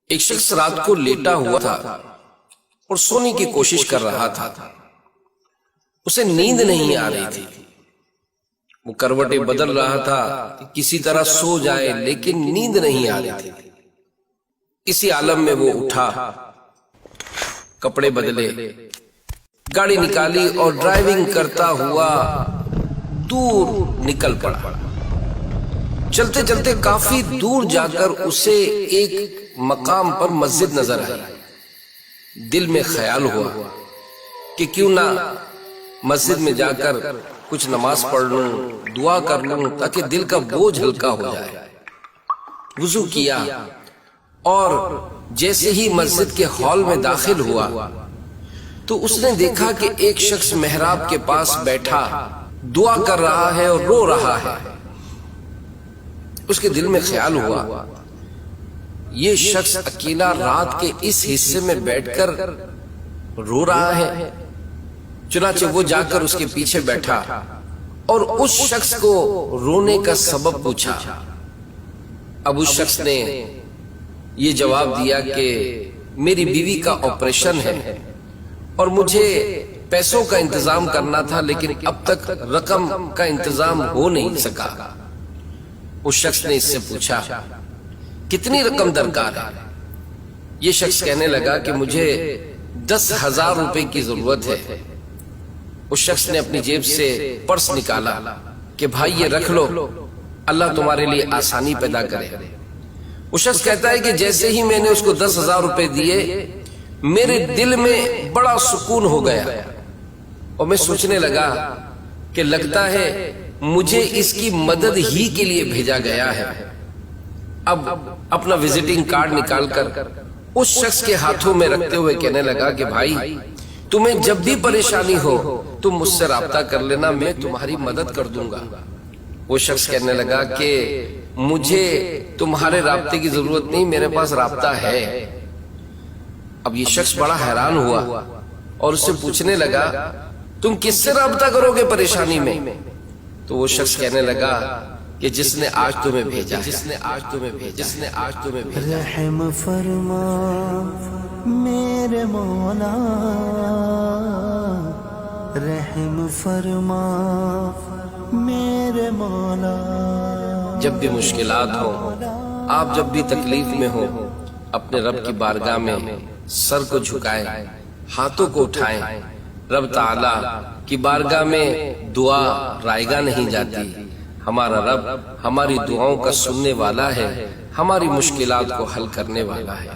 ایک شخص رات کو لیٹا ہوا تھا اور سونے کی کوشش کر رہا تھا. اسے نیند نہیں آ رہی تھی. وہ کروٹیں بدل رہا تھا کہ کسی طرح سو جائے، لیکن نیند نہیں آ رہی تھی. اسی عالم میں وہ اٹھا، کپڑے بدلے، گاڑی نکالی اور ڈرائیونگ کرتا ہوا دور نکل پڑا. چلتے چلتے کافی دور جا کر اسے ایک مقام پر مسجد نظر آئی. دل میں خیال ہوا کہ کیوں نہ مسجد میں جا کر کچھ نماز پڑھ لوں، دعا کر لوں تاکہ دل کا بوجھ ہلکا ہو جائے. وضو کیا اور جیسے ہی مسجد کے ہال میں داخل ہوا تو اس نے دیکھا کہ ایک شخص محراب کے پاس بیٹھا دعا کر رہا ہے اور رو رہا ہے. اس کے دل میں خیال ہوا یہ شخص اکیلا رات کے اس حصے میں بیٹھ کر رو رہا ہے. چنانچہ وہ جا کر اس کے پیچھے بیٹھا اور اس شخص کو رونے کا سبب پوچھا. اب اس شخص نے یہ جواب دیا کہ میری بیوی کا آپریشن ہے اور مجھے پیسوں کا انتظام کرنا تھا، لیکن اب تک رقم کا انتظام ہو نہیں سکا. اس شخص نے اس سے پوچھا کتنی رقم درکار ہے؟ یہ شخص کہنے لگا کہ مجھے 10,000 روپے کی ضرورت ہے. اس شخص نے اپنی جیب سے پرس نکالا کہ بھائی یہ رکھ لو، اللہ تمہارے لیے آسانی پیدا کرے. وہ شخص کہتا ہے کہ جیسے ہی میں نے اس کو 10,000 روپے دیے میرے دل میں بڑا سکون ہو گیا اور میں سوچنے لگا کہ لگتا ہے مجھے اس کی مدد ہی کے لیے بھیجا گیا ہے. اب اپنا وزٹنگ کارڈ نکال کر اس شخص کے ہاتھوں میں رکھتے ہوئے کہنے لگا کہ بھائی تمہیں جب بھی پریشانی ہو تم مجھ سے رابطہ کر لینا، میں تمہاری مدد کر دوں گا. وہ شخص کہنے لگا کہ مجھے تمہارے رابطے کی ضرورت نہیں، میرے پاس رابطہ ہے. اب یہ شخص بڑا حیران ہوا اور اس سے پوچھنے لگا تم کس سے رابطہ کرو گے پریشانی میں؟ تو وہ شخص کہنے لگا کہ جس نے آج تمہیں بھیجا، جس نے آج تمہیں بھیجا، جس نے آج تمہیں بھیجا. رحم فرما میرے مولا، رحم فرما میرے مولا. جب بھی مشکلات ہوں، آپ جب بھی تکلیف میں ہوں، اپنے رب کی بارگاہ میں سر کو جھکائیں، ہاتھوں کو اٹھائیں. رب تعالی کی بارگاہ میں دعا رائگاں نہیں جاتی. ہمارا رب ہماری دعاؤں کا سننے والا ہے، ہماری مشکلات کو حل کرنے والا ہے.